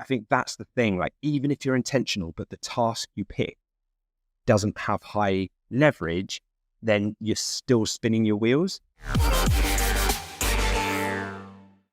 think that's the thing. Like, even if you're intentional, but the task you pick doesn't have high leverage, then you're still spinning your wheels.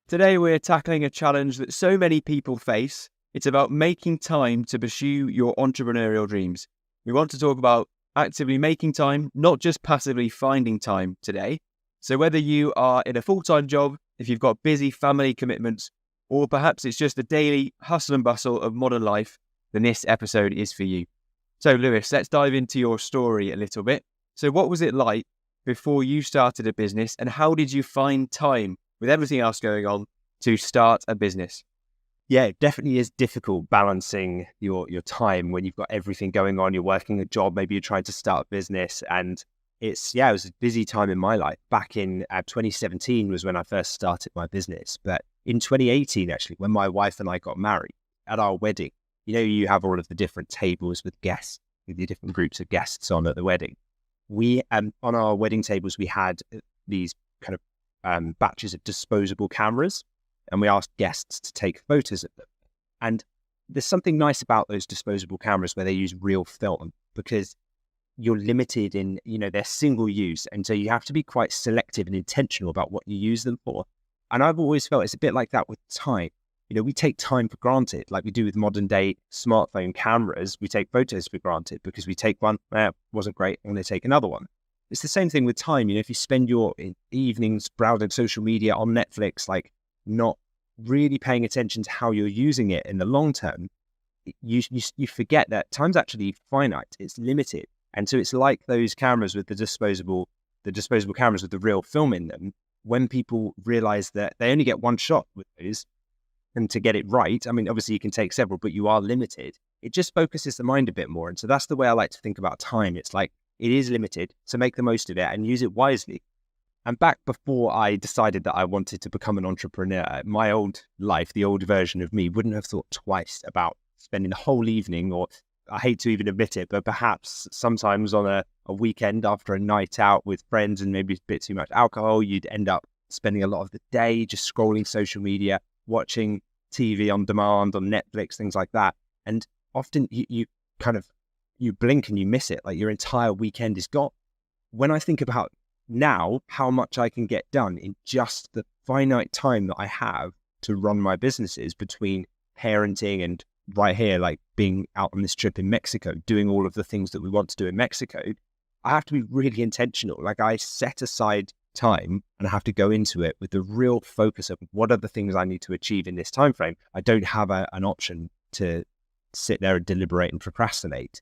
Today, we're tackling a challenge that so many people face. It's about making time to pursue your entrepreneurial dreams. We want to talk about actively making time, not just passively finding time today. So whether you are in a full-time job, if you've got busy family commitments, or perhaps it's just the daily hustle and bustle of modern life, then this episode is for you. So Lewis, let's dive into your story a little bit. So what was it like before you started a business, and how did you find time with everything else going on to start a business? Yeah, it definitely is difficult balancing your time when you've got everything going on. You're working a job, maybe you're trying to start a business, and it was a busy time in my life. Back in 2017 was when I first started my business. But in 2018, actually, when my wife and I got married, at our wedding, you have all of the different tables with guests, with the different groups of guests on at the wedding. We, on our wedding tables, we had these kind of batches of disposable cameras, and we asked guests to take photos of them. And there's something nice about those disposable cameras where they use real film, because you're limited in, they're single use. And so you have to be quite selective and intentional about what you use them for. And I've always felt it's a bit like that with time. We take time for granted, like we do with modern day smartphone cameras. We take photos for granted because we take one, wasn't great, I'm going to take another one. It's the same thing with time. If you spend your evenings browsing social media on Netflix, like not really paying attention to how you're using it in the long term, you forget that time's actually finite, it's limited. And so it's like those cameras with the disposable cameras with the real film in them. When people realize that they only get one shot with those, and to get it right, I mean, obviously you can take several, but you are limited. It just focuses the mind a bit more. And so that's the way I like to think about time. It's like, it is limited, so make the most of it and use it wisely. And back before I decided that I wanted to become an entrepreneur, my old life, the old version of me, wouldn't have thought twice about spending the whole evening, or I hate to even admit it, but perhaps sometimes on a weekend after a night out with friends and maybe a bit too much alcohol, you'd end up spending a lot of the day just scrolling social media, watching TV on demand, on Netflix, things like that. And often you blink and you miss it, like your entire weekend is gone. When I think about now how much I can get done in just the finite time that I have to run my businesses, between parenting and right here, like being out on this trip in Mexico, doing all of the things that we want to do in Mexico, I have to be really intentional. Like, I set aside time and I have to go into it with the real focus of what are the things I need to achieve in this time frame. I don't have an option to sit there and deliberate and procrastinate.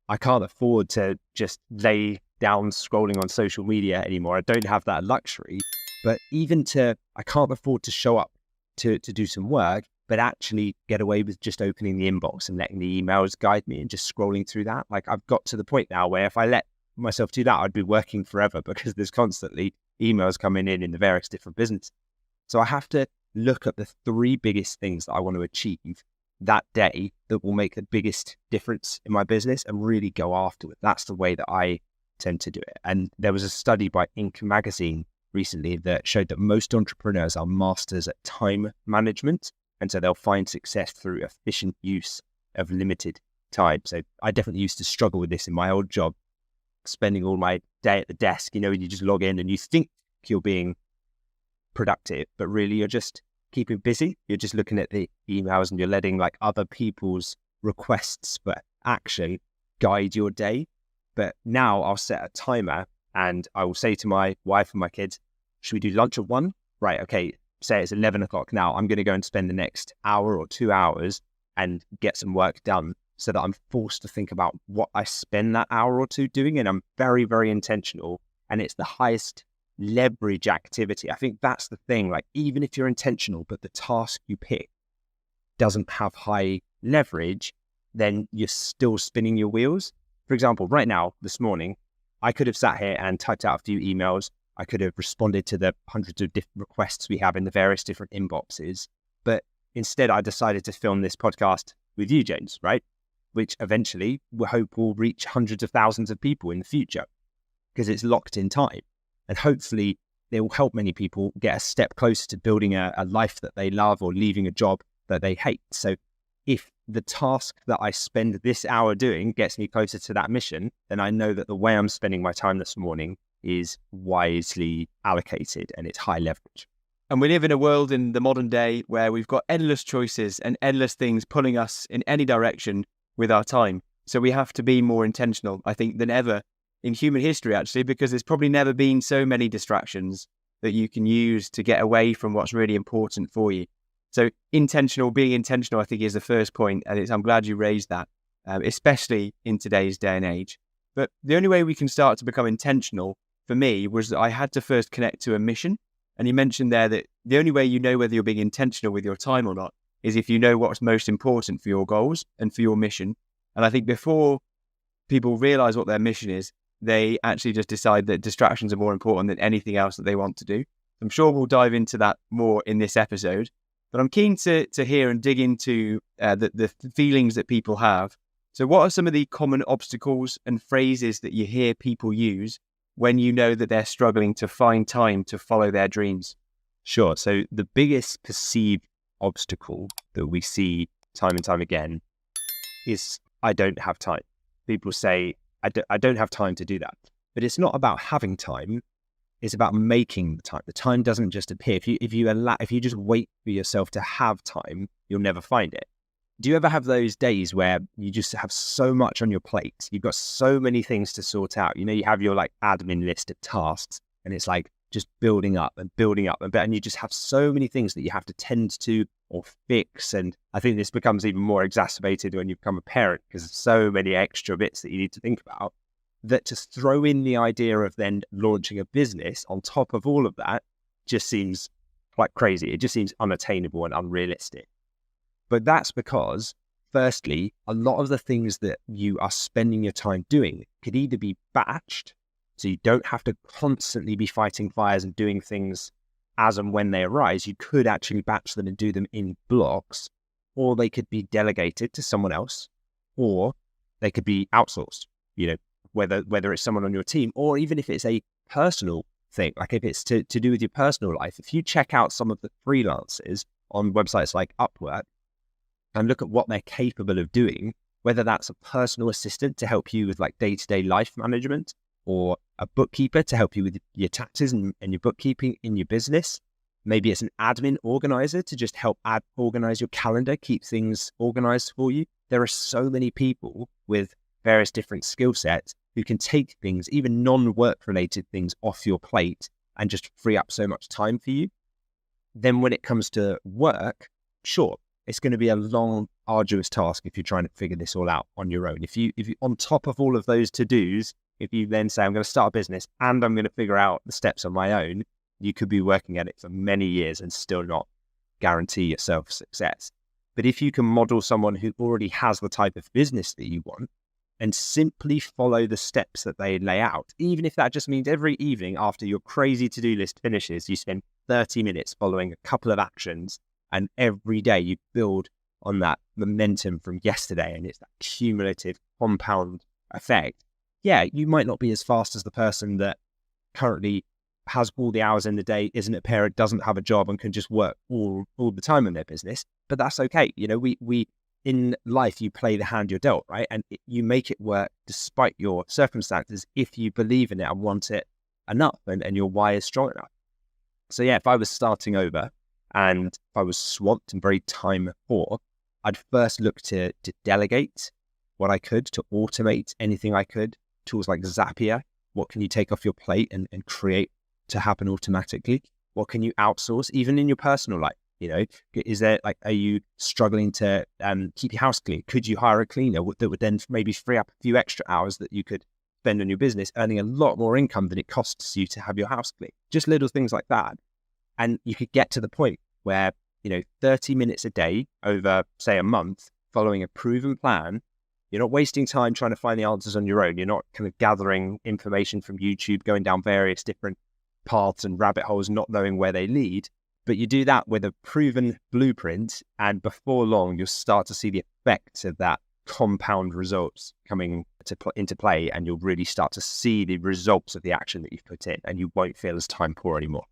I can't afford to just lay down scrolling on social media anymore. I don't have that luxury. But I can't afford to show up to do some work, but actually get away with just opening the inbox and letting the emails guide me and just scrolling through that. Like, I've got to the point now where if I let myself do that, I'd be working forever, because there's constantly emails coming in the various different businesses. So I have to look at the 3 biggest things that I want to achieve that day that will make the biggest difference in my business and really go after it. That's the way that I tend to do it. And there was a study by Inc. magazine recently that showed that most entrepreneurs are masters at time management. And so they'll find success through efficient use of limited time. So I definitely used to struggle with this in my old job, spending all my day at the desk, and you just log in and you think you're being productive, but really you're just keeping busy. You're just looking at the emails and you're letting like other people's requests for action guide your day. But now I'll set a timer and I will say to my wife and my kids, should we do lunch at 1? Right, okay, say it's 11 o'clock now. I'm going to go and spend the next hour or 2 hours and get some work done, so that I'm forced to think about what I spend that hour or 2 doing. And I'm very, very intentional. And it's the highest leverage activity. I think that's the thing. Like, even if you're intentional, but the task you pick doesn't have high leverage, then you're still spinning your wheels. For example, right now, this morning, I could have sat here and typed out a few emails. I could have responded to the hundreds of different requests we have in the various different inboxes. But instead, I decided to film this podcast with you, James, right? Which eventually we hope will reach hundreds of thousands of people in the future, because it's locked in time. And hopefully it will help many people get a step closer to building a life that they love, or leaving a job that they hate. So if the task that I spend this hour doing gets me closer to that mission, then I know that the way I'm spending my time this morning is wisely allocated and it's high leverage. And we live in a world in the modern day where we've got endless choices and endless things pulling us in any direction with our time. So we have to be more intentional, I think, than ever in human history, actually, because there's probably never been so many distractions that you can use to get away from what's really important for you. So being intentional, I think, is the first point. And I'm glad you raised that, especially in today's day and age. But the only way we can start to become intentional for me was that I had to first connect to a mission. And you mentioned there that the only way you know whether you're being intentional with your time or not is if you know what's most important for your goals and for your mission. And I think before people realize what their mission is, they actually just decide that distractions are more important than anything else that they want to do. I'm sure we'll dive into that more in this episode, but I'm keen to hear and dig into the feelings that people have. So what are some of the common obstacles and phrases that you hear people use when you know that they're struggling to find time to follow their dreams? Sure. So the biggest perceived obstacle that we see time and time again is I don't have time. People say, I don't have time to do that. But it's not about having time. It's about making the time. The time doesn't just appear. If you just wait for yourself to have time, you'll never find it. Do you ever have those days where you just have so much on your plate? You've got so many things to sort out. You have your admin list of tasks, and it's just building up and you just have so many things that you have to tend to or fix. And I think this becomes even more exacerbated when you become a parent because there's so many extra bits that you need to think about, that to throw in the idea of then launching a business on top of all of that just seems quite crazy. It just seems unattainable and unrealistic. But that's because, firstly, a lot of the things that you are spending your time doing could either be batched, so you don't have to constantly be fighting fires and doing things as and when they arise. You could actually batch them and do them in blocks, or they could be delegated to someone else, or they could be outsourced, whether it's someone on your team, or even if it's a personal thing, like if it's to do with your personal life. If you check out some of the freelancers on websites like Upwork, and look at what they're capable of doing, whether that's a personal assistant to help you with day-to-day life management, or a bookkeeper to help you with your taxes and your bookkeeping in your business. Maybe it's an admin organizer to just help organize your calendar, keep things organized for you. There are so many people with various different skill sets who can take things, even non-work related things, off your plate and just free up so much time for you. Then when it comes to work, sure, it's going to be a long, arduous task if you're trying to figure this all out on your own. If you on top of all of those to-dos, if you then say, I'm going to start a business and I'm going to figure out the steps on my own, you could be working at it for many years and still not guarantee yourself success. But if you can model someone who already has the type of business that you want and simply follow the steps that they lay out, even if that just means every evening after your crazy to-do list finishes, you spend 30 minutes following a couple of actions, and every day you build on that momentum from yesterday, and it's that cumulative compound effect. Yeah, you might not be as fast as the person that currently has all the hours in the day, isn't a parent, doesn't have a job, and can just work all the time in their business. But that's okay. We in life, you play the hand you're dealt, right? And you make it work despite your circumstances if you believe in it and want it enough, and your why is strong enough. So yeah, if I was starting over and if I was swamped and very time poor, I'd first look to delegate what I could, to automate anything I could. Tools like Zapier, what can you take off your plate and create to happen automatically? What can you outsource, even in your personal life? Is there are you struggling to keep your house clean? Could you hire a cleaner that would then maybe free up a few extra hours that you could spend on your business, earning a lot more income than it costs you to have your house clean? Just little things like that. And you could get to the point where, 30 minutes a day over, say, a month, following a proven plan, you're not wasting time trying to find the answers on your own. You're not kind of gathering information from YouTube, going down various different paths and rabbit holes, not knowing where they lead. But you do that with a proven blueprint, and before long, you'll start to see the effects of that compound results coming into play, and you'll really start to see the results of the action that you've put in, and you won't feel as time poor anymore.